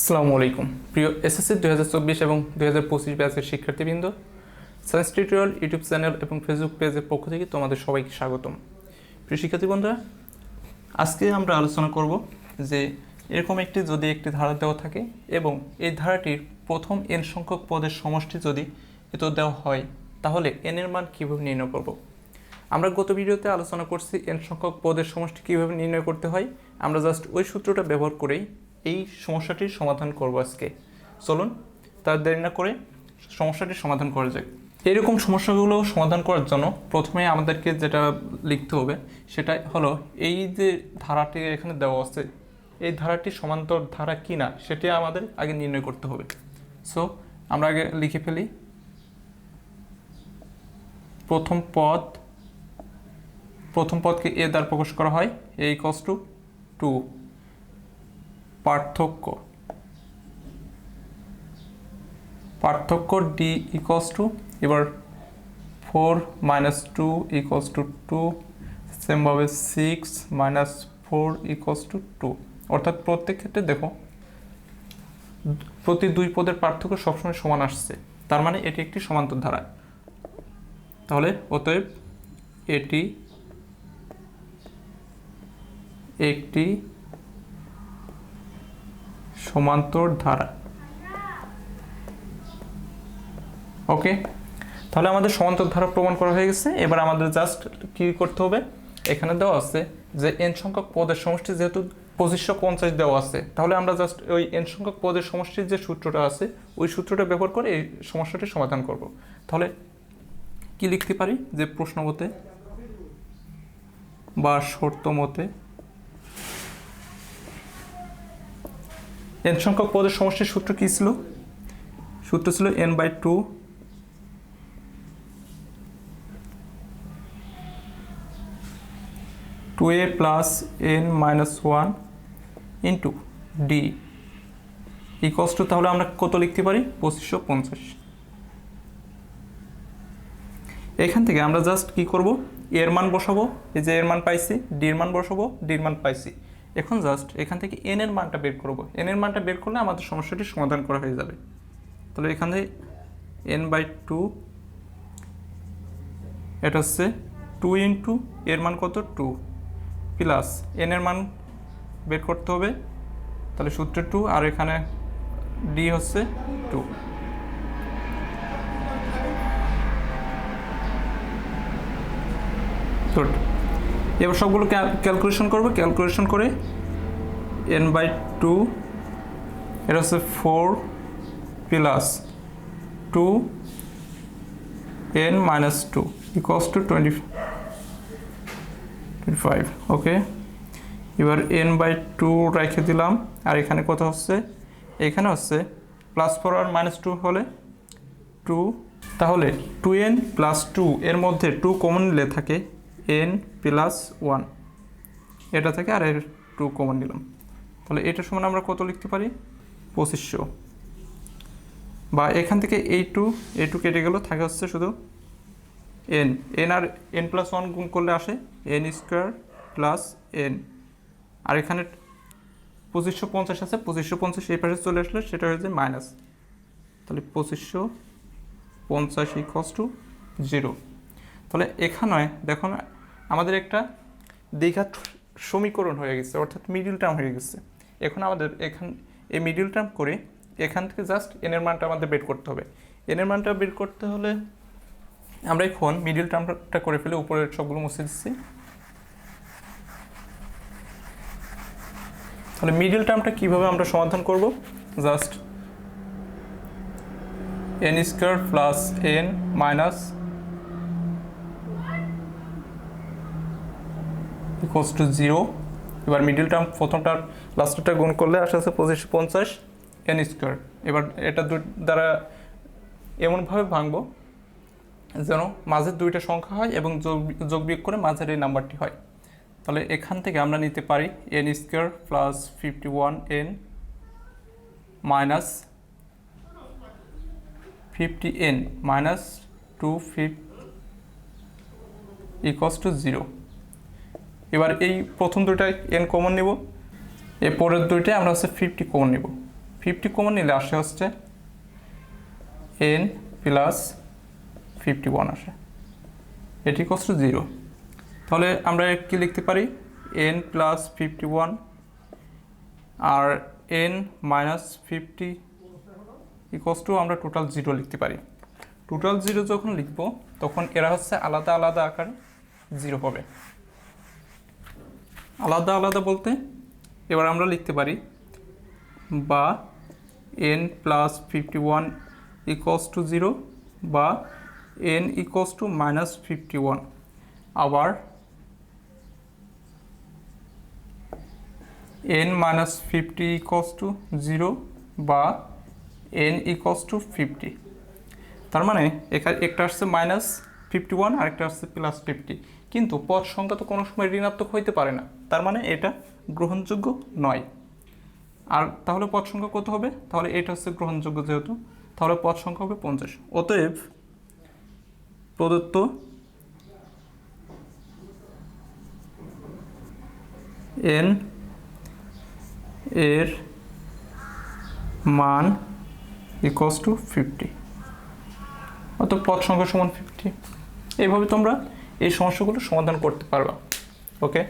আসসালামু আলাইকুম প্রিয় এসএসসি 2024 এবং 2025 ব্যাচের শিক্ষার্থীবৃন্দ, সায়েন্স টিউটোরিয়াল ইউটিউব চ্যানেল এবং ফেসবুক পেজের পক্ষ থেকে তোমাদের সবাইকে স্বাগতম। প্রিয় শিক্ষার্থী বন্ধুরা, আজকে আমরা আলোচনা করব যে এরকম যদি একটি ধারা দেওয়া থাকে এবং এই ধারাটির প্রথম n সংখ্যক পদের সমষ্টি যদি এত দেওয়া হয়, তাহলে n এর মান কীভাবে নির্ণয় করব। আমরা গত ভিডিওতে আলোচনা করছি n সংখ্যক পদের সমষ্টি কীভাবে নির্ণয় করতে হয়। আমরা জাস্ট ওই সূত্রটা ব্যবহার করেই এই সমস্যাটির সমাধান করব আজকে। চলুন তার দেরি না করে সমস্যাটির সমাধান করা যাক। এরকম সমস্যাগুলো সমাধান করার জন্য প্রথমে আমাদেরকে যেটা লিখতে হবে সেটা হলো, এই যে ধারাটি এখানে দেওয়া আছে, এই ধারাটি সমান্তর ধারা কি না সেটি আমাদের আগে নির্ণয় করতে হবে। সো আমরা আগে লিখে ফেলি, প্রথম পদকে এ দ্বারা প্রকাশ করা হয়, a = 2, পার্থক্য d = এবার 4 - 2 = 2, সেমভাবে 6 - 4 = 2। অর্থাৎ প্রত্যেক ক্ষেত্রে দেখো প্রতি দুই পদের পার্থক্য সবসময় সমান আসছে, তার মানে এটি একটি সমান্তর ধারা। তাহলে অতএব এটি একটি সমান্তর ধারা। ওকে, তাহলে আমাদের সমান্তর ধারা প্রমাণ করা হয়ে গেছে। এবার আমাদের জাস্ট কি করতে হবে, এখানে দেওয়া আছে যে n সংখ্যক পদের সমষ্টি যেহেতু 2550 দেওয়া আছে, তাহলে আমরা জাস্ট ওই n সংখ্যক পদের সমষ্টির যে সূত্রটা আছে ওই সূত্রটা ব্যবহার করে এই সমস্যাটি সমাধান করব। তাহলে কি লিখতে পারি, যে প্রশ্ন মতে বা শর্ত মতে n সংখ্যক পদের সমষ্টির সূত্র কি ছিল? সূত্র ছিল n/2 2a + n-1 into d = তাহলে আমরা কত লিখতে পারি? 2550। এখান থেকে আমরা জাস্ট কি করব, এর মান বসাবো, এই যে এর মান পাইছি, d এর মান বসাবো, d এর মান পাইছি। এখন জাস্ট এখান থেকে n এর মানটা বের করব। n এর মানটা বের করলে আমাদের সমস্যাটি সমাধান করা হয়ে যাবে। তাহলে এখানে n/2, এটা হচ্ছে 2 ইন্টু এর মান কত 2 প্লাস n এর মান বের করতে হবে, তাহলে সূত্রে 2 আর এখানে d হচ্ছে 2। গুড, এবার সবগুলো ক্যালকুলেশন করব। ক্যালকুলেশন করে n/2 এটা হচ্ছে 4 প্লাস 2 n-2 = 25। ওকে, এবার n/2 রেখে দিলাম, আর এখানে কত হচ্ছে, এখানে হচ্ছে +4 আর -2 হলে 2, তাহলে 2n + 2 এর মধ্যে 2 কমন নিলে থাকে n+1, এটা থেকে আর এর 2 কমন নিলাম। তাহলে এটা সমান আমরা কত লিখতে পারি? 2500। বা এখান থেকে এই 2 কেটে গেল, থাকে হচ্ছে শুধু n আর n+1 গুণ করলে আসে n² + n, আর এখানে 2550 আছে, 2550 এই পাশে চলে আসলে সেটা হয়ে যায় মাইনাস। তাহলে 2550 = 0। তাহলে এখানে দেখো আমাদের একটা দ্বিঘাত সমীকরণ হয়ে গেছে, অর্থাৎ মিডিল টার্ম হয়ে গেছে। এখন আমাদের এই মিডিল টার্ম করে এখান থেকে জাস্ট n এর মানটা আমাদের বের করতে হবে। n এর মানটা বের করতে হলে আমরা এখন মিডিল টার্মটা করে ফেলে উপরের সবগুলো মুছে দিচ্ছি। তাহলে মিডিল টার্মটা কিভাবে আমরা সমাধান করব, জাস্ট n² + n মাইনাস = 0। এবার মিডিল টার্ম প্রথমটার লাস্টটা গুণ করলে আসে 2550 n²। এবার এটা দ্বারা এমনভাবে ভাঙবো যেন মাঝের দুইটা সংখ্যা হয় এবং যোগ বিয়োগ করে মাঝের এই নাম্বারটি হয়। তাহলে এখান থেকে আমরা নিতে পারি n² + 51n মাইনাস 50n - 250 = 0। এবার এই প্রথম দুইটায় n কমন নিব, এর পরের দুইটায় আমরা 50 কমন নিব। 50 কমন নিলে আসে হচ্ছে n প্লাস 51 আসে, এটি ইকুয়ালস টু 0। তাহলে আমরা কি লিখতে পারি, n প্লাস 51 আর n মাইনাস 50 ইকুয়ালস টু আমরা টোটাল 0 লিখতে পারি। টোটাল 0 যখন লিখব তখন এরা হচ্ছে আলাদা আলাদা আকারে 0 হবে। আলাদা আলাদা বলতে এবার আমরা লিখতে পারি বা n প্লাস 51 ইকুয়ালস টু 0 বা n ইকুয়ালস টু মাইনাস 51, আবার n মাইনাস 50 ইকুয়ালস টু 0 বা n ইকুয়ালস টু 50। তার মানে এখানে একটা আসছে মাইনাস 51 আর একটা আসছে প্লাস 50, কিন্তু পদ সংখ্যা তো কোনো সময় ঋণাত্মক হইতে পারে না, তার মানে এটা গ্রহণযোগ্য নয়। আর তাহলে পদ সংখ্যা কত হবে, তাহলে এটা হচ্ছে গ্রহণযোগ্য যেহেতু, তাহলে পদ সংখ্যা হবে 50। অতএব প্রদত্ত n এর মান ইকুয়ালস টু 50, অর্থাৎ পদ সংখ্যা সমান 50। এইভাবে তোমরা এই সমস্যাগুলো সমাধান করতে পারবা। ওকে।